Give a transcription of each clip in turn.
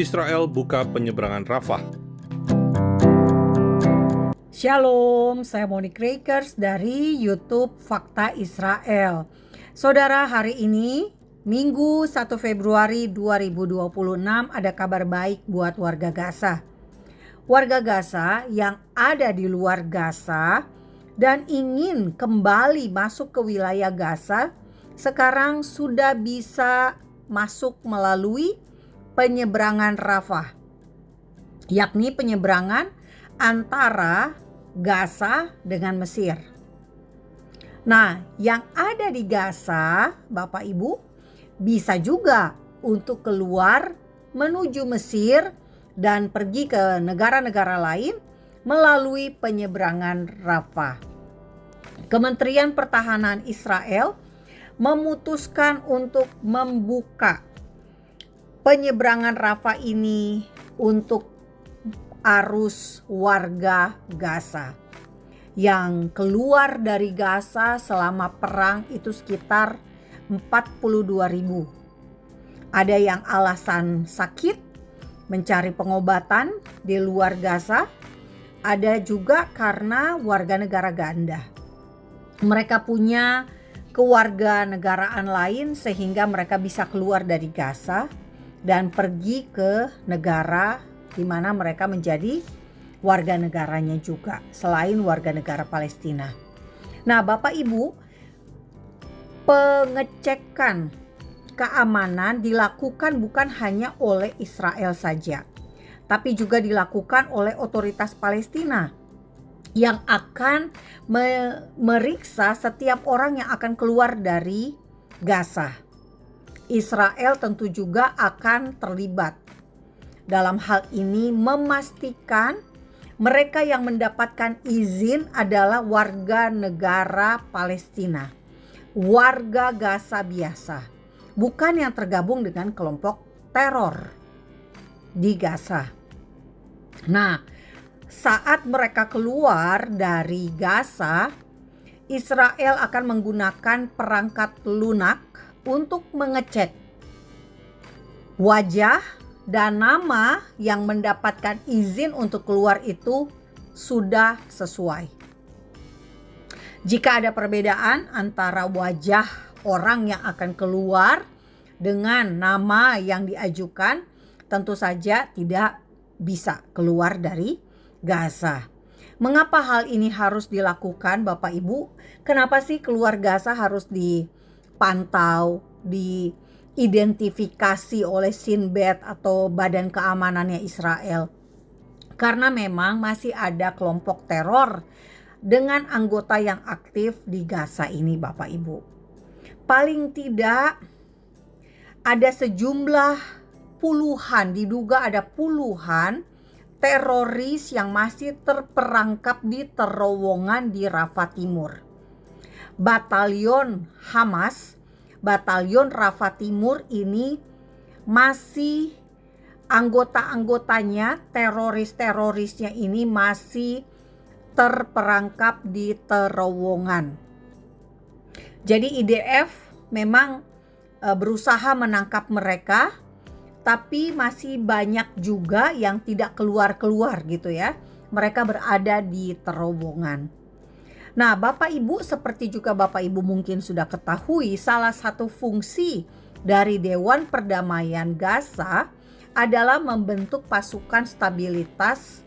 Israel buka penyeberangan Rafah. Shalom, saya Monique Rakers dari YouTube Fakta Israel. Saudara, hari ini Minggu 1 Februari 2026 ada kabar baik buat warga Gaza. Warga Gaza yang ada di luar Gaza dan ingin kembali masuk ke wilayah Gaza sekarang sudah bisa masuk melalui penyeberangan Rafah, yakni penyeberangan antara Gaza dengan Mesir. Nah, yang ada di Gaza, Bapak Ibu, bisa juga untuk keluar menuju Mesir dan pergi ke negara-negara lain melalui penyeberangan Rafah. Kementerian Pertahanan Israel memutuskan untuk membuka penyeberangan Rafah ini untuk arus warga Gaza yang keluar dari Gaza selama perang itu sekitar 42.000. Ada yang alasan sakit, mencari pengobatan di luar Gaza. Ada juga karena warga negara ganda. Mereka punya kewarganegaraan lain sehingga mereka bisa keluar dari Gaza dan pergi ke negara di mana mereka menjadi warga negaranya juga selain warga negara Palestina. Nah, Bapak Ibu, pengecekan keamanan dilakukan bukan hanya oleh Israel saja, tapi juga dilakukan oleh otoritas Palestina yang akan meriksa setiap orang yang akan keluar dari Gaza. Israel tentu juga akan terlibat dalam hal ini, memastikan mereka yang mendapatkan izin adalah warga negara Palestina, warga Gaza biasa, bukan yang tergabung dengan kelompok teror di Gaza. Nah, saat mereka keluar dari Gaza, Israel akan menggunakan perangkat lunak untuk mengecek wajah dan nama yang mendapatkan izin untuk keluar itu sudah sesuai. Jika ada perbedaan antara wajah orang yang akan keluar dengan nama yang diajukan, tentu saja tidak bisa keluar dari Gaza. Mengapa hal ini harus dilakukan, Bapak Ibu? Kenapa sih keluar Gaza harus dipantau, diidentifikasi oleh Shin Bet atau Badan Keamanannya Israel? Karena memang masih ada kelompok teror dengan anggota yang aktif di Gaza ini, Bapak Ibu. Paling tidak ada sejumlah puluhan, diduga ada puluhan teroris yang masih terperangkap di terowongan di Rafah Timur. Batalion Hamas, Batalion Rafah Timur ini masih anggota-anggotanya, teroris-terorisnya ini masih terperangkap di terowongan. Jadi IDF memang berusaha menangkap mereka, tapi masih banyak juga yang tidak keluar-keluar gitu ya. Mereka berada di terowongan. Nah, Bapak Ibu, seperti juga Bapak Ibu mungkin sudah ketahui, salah satu fungsi dari Dewan Perdamaian Gaza adalah membentuk pasukan stabilitas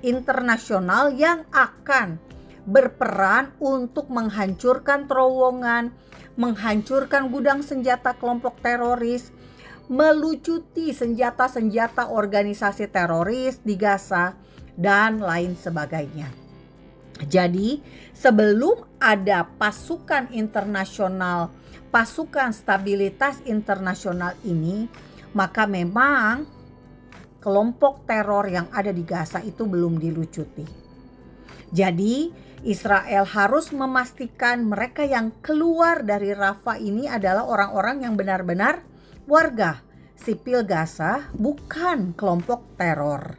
internasional yang akan berperan untuk menghancurkan terowongan, menghancurkan gudang senjata kelompok teroris, melucuti senjata-senjata organisasi teroris di Gaza, dan lain sebagainya. Jadi, sebelum ada pasukan internasional, pasukan stabilitas internasional ini, maka memang kelompok teror yang ada di Gaza itu belum dilucuti. Jadi, Israel harus memastikan mereka yang keluar dari Rafah ini adalah orang-orang yang benar-benar warga sipil Gaza, bukan kelompok teror.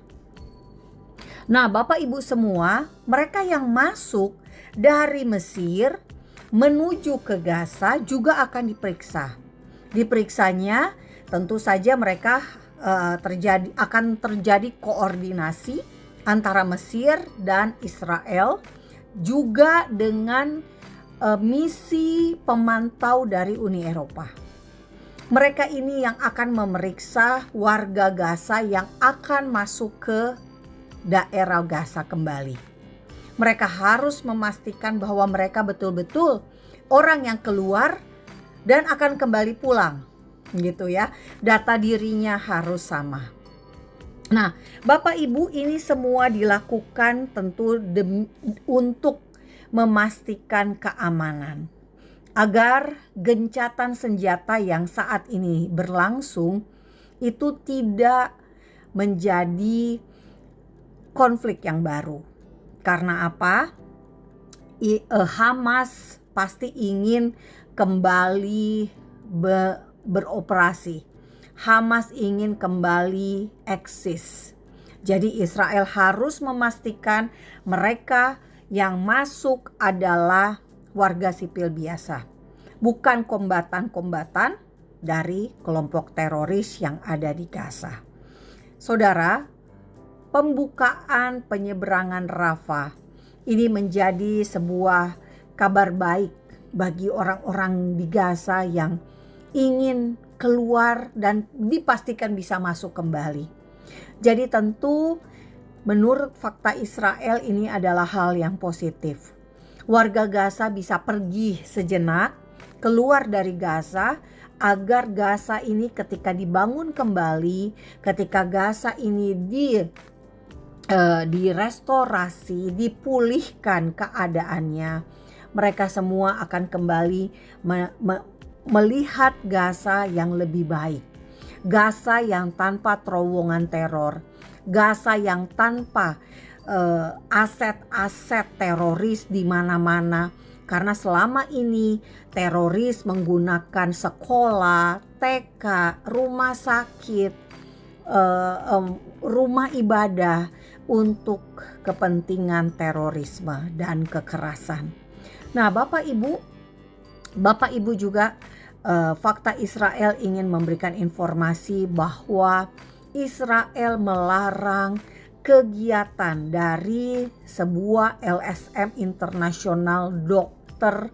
Nah, Bapak Ibu semua, mereka yang masuk dari Mesir menuju ke Gaza juga akan diperiksa. Diperiksanya tentu saja mereka akan terjadi koordinasi antara Mesir dan Israel, juga dengan misi pemantau dari Uni Eropa. Mereka ini yang akan memeriksa warga Gaza yang akan masuk ke daerah Gaza kembali. Mereka harus memastikan bahwa mereka betul-betul orang yang keluar dan akan kembali pulang, gitu ya. Data dirinya harus sama. Nah, Bapak Ibu, ini semua dilakukan tentu untuk memastikan keamanan, agar gencatan senjata yang saat ini berlangsung itu tidak menjadi konflik yang baru. Karena apa? Hamas pasti ingin kembali beroperasi. Hamas ingin kembali eksis. Jadi Israel harus memastikan mereka yang masuk adalah warga sipil biasa, bukan kombatan-kombatan dari kelompok teroris yang ada di Gaza. Saudara, pembukaan penyeberangan Rafah ini menjadi sebuah kabar baik bagi orang-orang di Gaza yang ingin keluar dan dipastikan bisa masuk kembali. Jadi tentu menurut fakta Israel ini adalah hal yang positif. Warga Gaza bisa pergi sejenak keluar dari Gaza, agar Gaza ini ketika dibangun kembali, ketika Gaza ini direstorasi, dipulihkan keadaannya, mereka semua akan kembali melihat Gaza yang lebih baik. Gaza yang tanpa terowongan teror, Gaza yang tanpa aset-aset teroris di mana-mana. Karena selama ini teroris menggunakan sekolah, TK, rumah sakit, rumah ibadah untuk kepentingan terorisme dan kekerasan. Nah, Bapak Ibu juga fakta Israel ingin memberikan informasi bahwa Israel melarang kegiatan dari sebuah LSM internasional dokter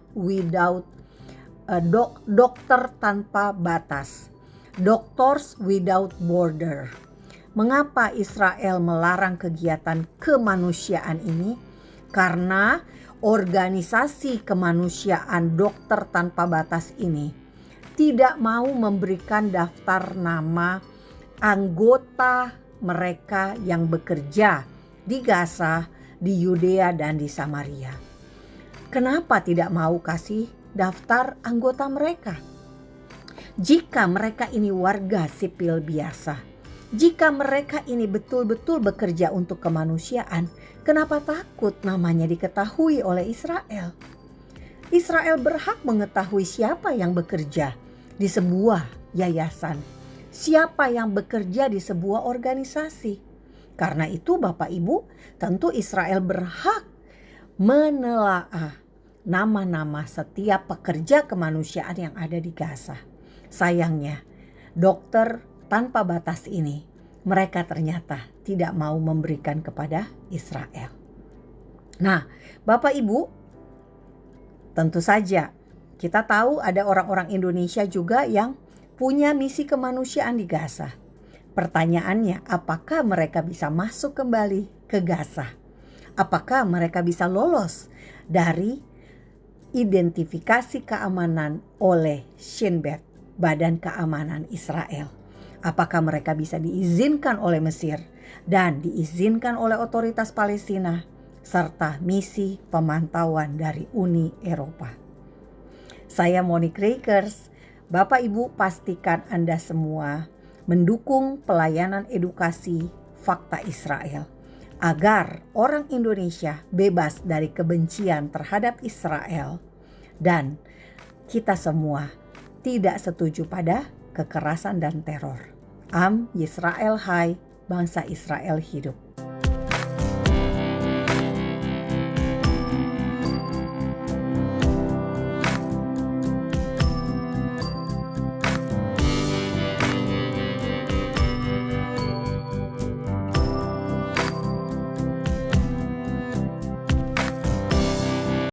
tanpa batas, Doctors Without Border. Mengapa Israel melarang kegiatan kemanusiaan ini? Karena organisasi kemanusiaan Dokter Tanpa Batas ini tidak mau memberikan daftar nama anggota mereka yang bekerja di Gaza, di Yudea dan di Samaria. Kenapa tidak mau kasih daftar anggota mereka? Jika mereka ini warga sipil biasa, jika mereka ini betul-betul bekerja untuk kemanusiaan, kenapa takut namanya diketahui oleh Israel? Israel berhak mengetahui siapa yang bekerja di sebuah yayasan, siapa yang bekerja di sebuah organisasi. Karena itu Bapak Ibu, tentu Israel berhak menelaah nama-nama setiap pekerja kemanusiaan yang ada di Gaza. Sayangnya, Dokter Tanpa Batas ini, mereka ternyata tidak mau memberikan kepada Israel. Nah, Bapak Ibu, tentu saja kita tahu ada orang-orang Indonesia juga yang punya misi kemanusiaan di Gaza. Pertanyaannya, apakah mereka bisa masuk kembali ke Gaza? Apakah mereka bisa lolos dari identifikasi keamanan oleh Shin Bet, Badan Keamanan Israel? Apakah mereka bisa diizinkan oleh Mesir dan diizinkan oleh otoritas Palestina, serta misi pemantauan dari Uni Eropa? Saya Monique Rakers. Bapak Ibu, pastikan Anda semua mendukung pelayanan edukasi fakta Israel, agar orang Indonesia bebas dari kebencian terhadap Israel dan kita semua tidak setuju pada kekerasan dan teror. Am Yisrael Hai, bangsa Israel hidup.